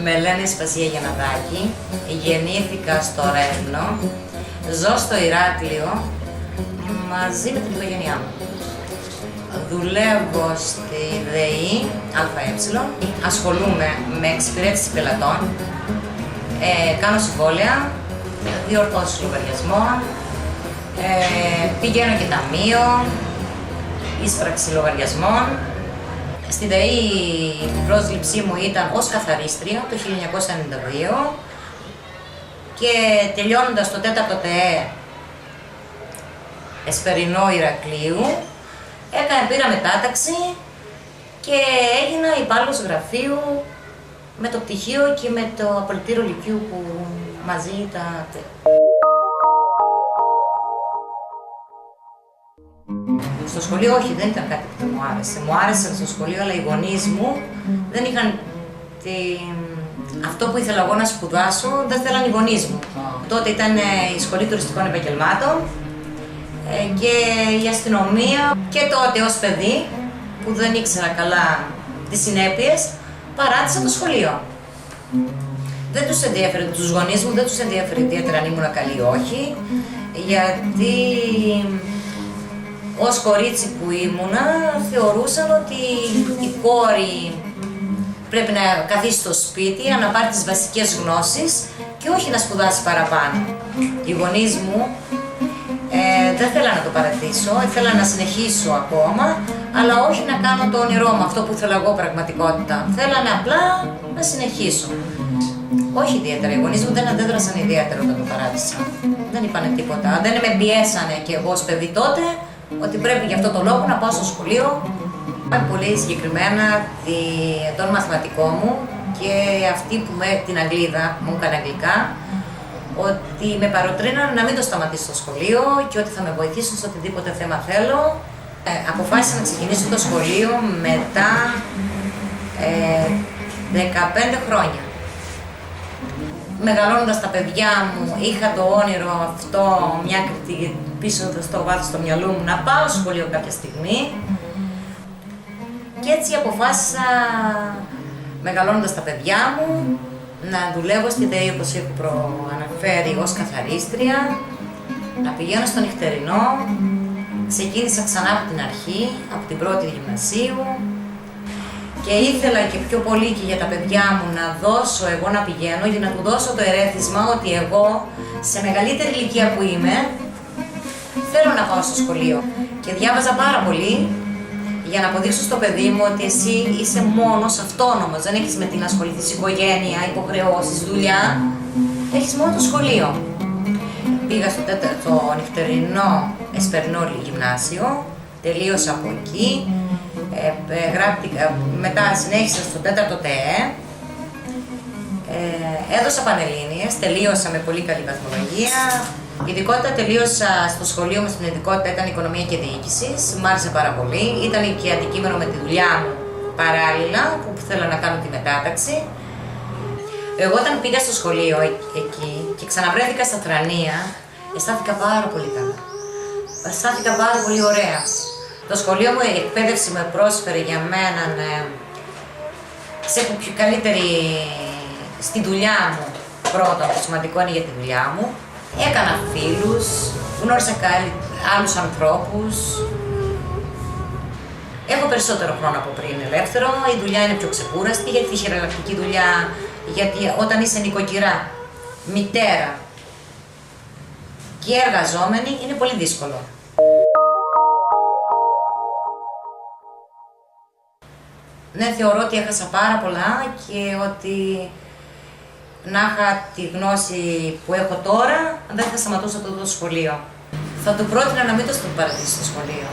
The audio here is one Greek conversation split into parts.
Με λένε Σπασία Γιανναδάκη, γεννήθηκα στο Ρέθμνο, ζω στο Ηράκλειο μαζί με την οικογένειά μου. Δουλεύω στη ΔΕΗ ΑΕ, ασχολούμαι με εξυπηρέτηση πελατών, κάνω συμβόλαια, διορθώσεις λογαριασμών, πηγαίνω και ταμείο, εισπράξη λογαριασμών. Στη ΔΕΗ η πρόσληψή μου ήταν ως καθαρίστρια το 1992 και τελειώνοντας το 4ο ΤΕΕ Εσπερινό Ηρακλείου πήρα μετάταξη και έγινα υπάλληλος γραφείου με το πτυχίο και με το απολυτήριο λυκείου που μαζί τα... Στο σχολείο όχι, δεν ήταν κάτι που μου άρεσε. Μου άρεσε στο σχολείο, αλλά οι γονείς μου δεν είχαν αυτό που ήθελα εγώ να σπουδάσω, δεν θέλαν οι γονείς μου. Τότε ήταν η Σχολή Τουριστικών Επαγγελμάτων και η αστυνομία και τότε ως παιδί, που δεν ήξερα καλά τις συνέπειες, παράτησα το σχολείο. Δεν τους ενδιαφέρει, τους γονείς μου δεν τους ενδιαφέρει ιδιαίτερα αν ήμουν καλή ή όχι, γιατί ως κορίτσι που ήμουνα, θεωρούσαν ότι η κόρη πρέπει να καθίσει στο σπίτι, να πάρει τις βασικές γνώσεις και όχι να σπουδάσει παραπάνω. Οι γονείς μου δεν θέλα να το παρατήσω, ήθελα να συνεχίσω ακόμα, αλλά όχι να κάνω το όνειρό μου, αυτό που ήθελα εγώ πραγματικότητα. Θέλανε απλά να συνεχίσω. Όχι ιδιαίτερα, οι γονείς μου δεν αντέδρασαν ιδιαίτερα όταν το παράτησα. Δεν είπανε τίποτα, δεν με πιέσανε και εγώ ως παιδί τότε, ότι πρέπει για αυτό το λόγο να πάω στο σχολείο. Πολύ συγκεκριμένα τον μαθηματικό μου και αυτή που την Αγγλίδα μου έκανε αγγλικά, ότι με παροτρύνανε να μην το σταματήσω στο σχολείο και ότι θα με βοηθήσουν σε οτιδήποτε θέμα θέλω. Αποφάσισα να ξεκινήσω το σχολείο μετά 15 χρόνια. Μεγαλώνοντας τα παιδιά μου, είχα το όνειρο αυτό, μια κριτική πίσω στο βάθος του μυαλού μου, να πάω στο σχολείο κάποια στιγμή. Και έτσι αποφάσισα, μεγαλώνοντας τα παιδιά μου, να δουλεύω στη ΔΕΗ, όπως έχω προαναφέρει, ως καθαρίστρια, να πηγαίνω στο νυχτερινό. Ξεκίνησα ξανά από την αρχή, από την πρώτη γυμνασίου και ήθελα και πιο πολύ και για τα παιδιά μου να δώσω εγώ να πηγαίνω για να του δώσω το ερέθισμα ότι εγώ, σε μεγαλύτερη ηλικία που είμαι, θέλω να πάω στο σχολείο. Και διάβαζα πάρα πολύ για να αποδείξω στο παιδί μου ότι εσύ είσαι μόνος, αυτόνομος, δεν έχεις με τι να ασχοληθείς, οικογένεια, υποχρεώσεις, δουλειά, έχεις μόνο το σχολείο. Πήγα στο νυχτερινό Εσπερινό Γυμνάσιο, τελείωσα από εκεί, μετά συνέχισα στο 4ο ΤΕΕ, έδωσα πανελλήνιες, τελείωσα με πολύ καλή βαθμολογία. Η ειδικότητα τελείωσα στο σχολείο μου, στην ειδικότητα ήταν Οικονομία και Διοίκηση, μου άρεσε πάρα πολύ, ήταν και αντικείμενο με τη δουλειά μου παράλληλα, που θέλω να κάνω τη μετάταξη. Εγώ όταν πήγα στο σχολείο εκεί και ξαναβρέθηκα στα Θρανία, αισθάνθηκα πάρα πολύ καλά. Αισθάνθηκα πάρα πολύ ωραία. Το σχολείο μου, η εκπαίδευση με πρόσφερε για μένα σε πιο καλύτερη στη δουλειά μου. Πρώτα, το σημαντικό είναι για τη δουλειά μου. Έκανα φίλους, γνώρισα άλλους ανθρώπους. Έχω περισσότερο χρόνο από πριν ελεύθερο, η δουλειά είναι πιο ξεκούραστη, γιατί η χειραγωγική δουλειά, γιατί όταν είσαι νοικοκυρά, μητέρα και εργαζόμενη, είναι πολύ δύσκολο. Ναι, θεωρώ ότι έχασα πάρα πολλά και ότι να είχα τη γνώση που έχω τώρα, δεν θα σταματούσα το σχολείο. Θα του πρότεινα να μην το παρατήσει στο σχολείο.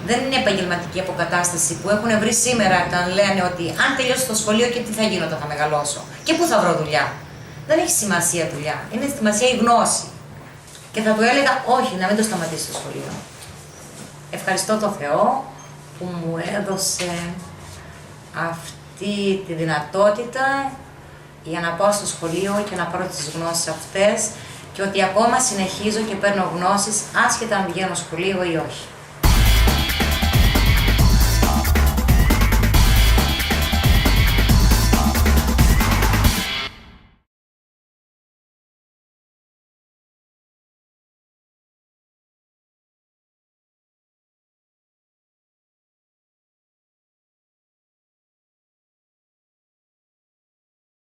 Δεν είναι επαγγελματική αποκατάσταση που έχουν βρει σήμερα όταν λένε ότι αν τελειώσω το σχολείο και τι θα γίνω όταν θα μεγαλώσω και πού θα βρω δουλειά. Δεν έχει σημασία δουλειά, είναι σημασία η γνώση. Και θα του έλεγα όχι, να μην το σταματήσει στο σχολείο. Ευχαριστώ τον Θεό που μου έδωσε αυτή τη δυνατότητα για να πάω στο σχολείο και να πάρω τις γνώσεις αυτές και ότι ακόμα συνεχίζω και παίρνω γνώσεις άσχετα αν πηγαίνω σχολείο ή όχι.